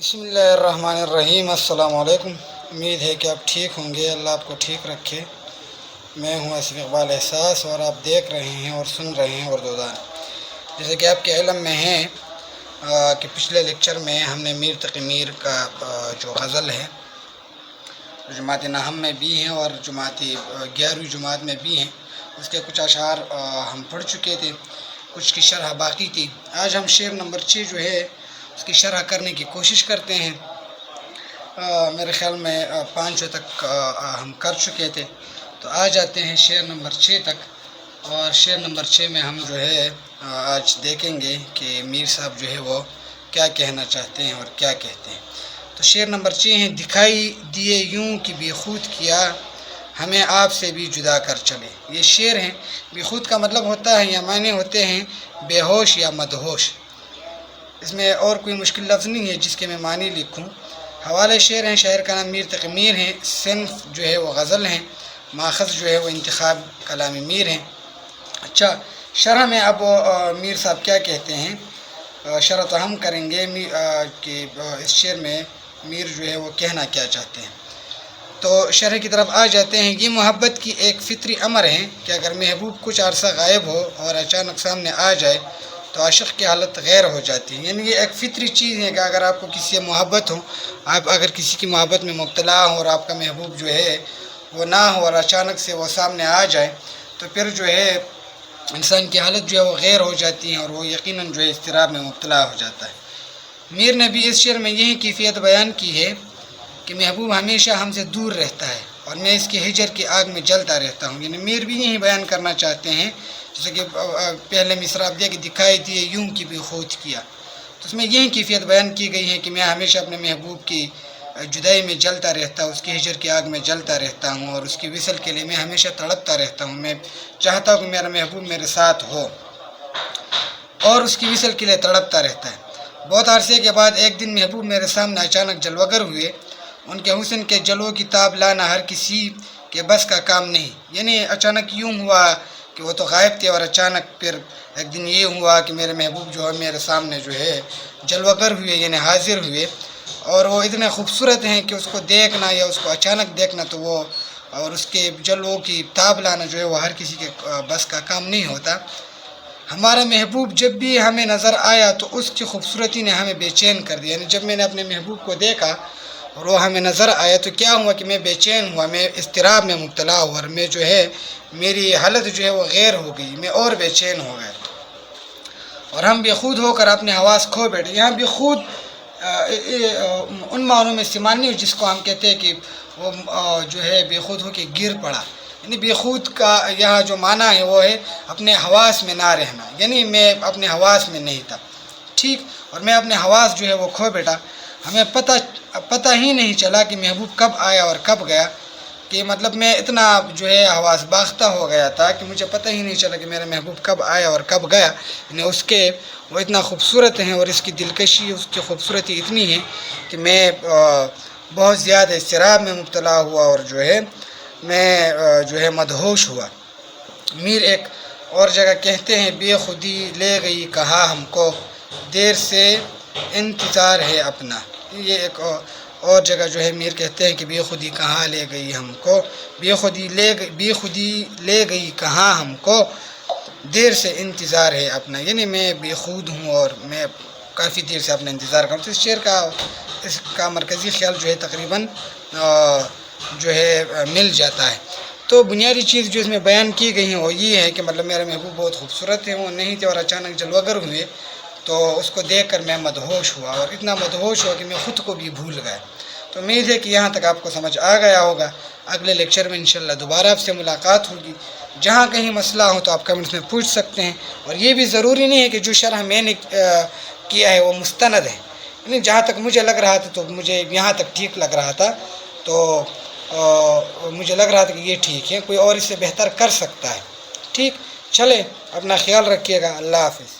بسم اللہ الرحمن الرحیم۔ السلام علیکم۔ امید ہے کہ آپ ٹھیک ہوں گے، اللہ آپ کو ٹھیک رکھے۔ میں ہوں آصف اقبال احساس اور آپ دیکھ رہے ہیں اور سن رہے ہیں اردو دان۔ جیسے کہ آپ کے علم میں ہیں کہ پچھلے لیکچر میں ہم نے میر تقی میر کا جو غزل ہے جماعت نہم میں بھی ہیں اور جماعت 11ویں جماعت میں بھی ہیں، اس کے کچھ اشعار ہم پڑھ چکے تھے، کچھ کی شرح باقی تھی۔ آج ہم شعر نمبر 6 جو ہے اس کی شرح کرنے کی کوشش کرتے ہیں۔ میرے خیال میں 5 تک ہم کر چکے تھے، تو آ جاتے ہیں شعر نمبر 6 تک، اور شعر نمبر 6 میں ہم جو ہے آج دیکھیں گے کہ میر صاحب جو ہے وہ کیا کہنا چاہتے ہیں اور کیا کہتے ہیں۔ تو شعر نمبر 6 ہیں: دکھائی دیے یوں کہ بے خود کیا، ہمیں آپ سے بھی جدا کر چلے۔ یہ شعر ہیں۔ بے خود کا مطلب ہوتا ہے یا معنی ہوتے ہیں بے ہوش یا مدہوش۔ اس میں اور کوئی مشکل لفظ نہیں ہے جس کے میں معنی لکھوں۔ حوالے شعر ہیں، شاعر کا نام میر تقی میر ہیں، صنف جو ہے وہ غزل ہیں، ماخذ جو ہے وہ انتخاب کلام میر ہیں۔ اچھا، شرح میں اب میر صاحب کیا کہتے ہیں، شرح تو ہم کریں گے کہ اس شعر میں میر جو ہے وہ کہنا کیا چاہتے ہیں۔ تو شرح کی طرف آ جاتے ہیں۔ یہ محبت کی ایک فطری امر ہے کہ اگر محبوب کچھ عرصہ غائب ہو اور اچانک سامنے آ جائے تو عاشق کی حالت غیر ہو جاتی ہے۔ یعنی یہ ایک فطری چیز ہے کہ اگر آپ کو کسی سے محبت ہو، آپ اگر کسی کی محبت میں مبتلا ہو اور آپ کا محبوب جو ہے وہ نہ ہو اور اچانک سے وہ سامنے آ جائے تو پھر جو ہے انسان کی حالت جو ہے وہ غیر ہو جاتی ہے اور وہ یقیناً جو ہے اضطراب میں مبتلا ہو جاتا ہے۔ میر نے بھی اس شعر میں یہی کیفیت بیان کی ہے کہ محبوب ہمیشہ ہم سے دور رہتا ہے اور میں اس کے ہجر کی آگ میں جلتا رہتا ہوں۔ یعنی میر بھی یہی بیان کرنا چاہتے ہیں، جیسے کہ پہلے مصرع دیا کہ دکھائی دیے یوں کہ بے خود کیا، تو اس میں یہی کیفیت بیان کی گئی ہے کہ میں ہمیشہ اپنے محبوب کی جدائی میں جلتا رہتا ہوں، اس کی ہجر کی آگ میں جلتا رہتا ہوں اور اس کی وصل کے لیے میں ہمیشہ تڑپتا رہتا ہوں۔ میں چاہتا ہوں کہ میرا محبوب میرے ساتھ ہو اور اس کی وصل کے لیے تڑپتا رہتا ہے۔ بہت عرصے کے بعد ایک دن محبوب میرے سامنے اچانک جلوگر ہوئے، ان کے حسن کے جلووں کی تاب لانا ہر کسی کے بس کا کام نہیں۔ یعنی اچانک یوں ہوا کہ وہ تو غائب تھے اور اچانک پھر ایک دن یہ ہوا کہ میرے محبوب جو ہے میرے سامنے جو ہے جلوگر ہوئے، یعنی حاضر ہوئے، اور وہ اتنے خوبصورت ہیں کہ اس کو دیکھنا یا اس کو اچانک دیکھنا تو وہ اور اس کے جلووں کی تاب لانا جو ہے وہ ہر کسی کے بس کا کام نہیں ہوتا۔ ہمارا محبوب جب بھی ہمیں نظر آیا تو اس کی خوبصورتی نے ہمیں بے چین کر دیا۔ یعنی جب میں نے اپنے محبوب کو دیکھا اور وہ ہمیں نظر آیا تو کیا ہوا کہ میں بے چین ہوا، میں اضطراب میں مبتلا ہوا اور میں جو ہے میری حالت جو ہے وہ غیر ہو گئی، میں اور بے چین ہو گیا اور ہم بے خود ہو کر اپنے حواس کھو بیٹھے۔ یہاں بے خود ان معنوں میں استعمال نہیں ہو جس کو ہم کہتے ہیں کہ وہ جو ہے بے خود ہو کے گر پڑا۔ یعنی بے خود کا یہاں جو معنی ہے وہ ہے اپنے حواس میں نہ رہنا، یعنی میں اپنے حواس میں نہیں تھا، ٹھیک، اور میں اپنے حواس جو ہے وہ کھو بیٹھا۔ ہمیں پتہ ہی نہیں چلا کہ محبوب کب آیا اور کب گیا، کہ مطلب میں اتنا جو ہے حواس باختہ ہو گیا تھا کہ مجھے پتہ ہی نہیں چلا کہ میرا محبوب کب آیا اور کب گیا۔ یعنی اس کے وہ اتنا خوبصورت ہیں اور اس کی دلکشی، اس کی خوبصورتی اتنی ہے کہ میں بہت زیادہ اضطراب میں مبتلا ہوا اور جو ہے میں جو ہے مدہوش ہوا۔ میر ایک اور جگہ کہتے ہیں: بے خودی لے گئی کہا ہم کو، دیر سے انتظار ہے اپنا۔ یہ ایک اور جگہ جو ہے میر کہتے ہیں کہ بے خودی کہاں لے گئی ہم کو، بے خودی لے گئی کہاں ہم کو، دیر سے انتظار ہے اپنا۔ یعنی میں بے خود ہوں اور میں کافی دیر سے اپنا انتظار کروں۔ تو اس شعر کا اس کا مرکزی خیال جو ہے تقریباً جو ہے مل جاتا ہے۔ تو بنیادی چیز جو اس میں بیان کی گئی ہیں وہ یہ ہے کہ مطلب میرا محبوب بہت خوبصورت ہے، وہ نہیں تھے اور اچانک جلوگر ہوئے تو اس کو دیکھ کر میں مدہوش ہوا اور اتنا مدہوش ہوا کہ میں خود کو بھی بھول گیا۔ تو امید ہے کہ یہاں تک آپ کو سمجھ آ گیا ہوگا۔ اگلے لیکچر میں انشاءاللہ دوبارہ آپ سے ملاقات ہوگی۔ جہاں کہیں مسئلہ ہو تو آپ کمنٹس میں پوچھ سکتے ہیں، اور یہ بھی ضروری نہیں ہے کہ جو شرح میں نے کیا ہے وہ مستند ہے۔ یعنی جہاں تک مجھے لگ رہا تھا تو مجھے یہاں تک ٹھیک لگ رہا تھا، تو مجھے لگ رہا تھا کہ یہ ٹھیک ہے، کوئی اور اس سے بہتر کر سکتا ہے۔ ٹھیک، چلے، اپنا خیال رکھیے گا۔ اللہ حافظ۔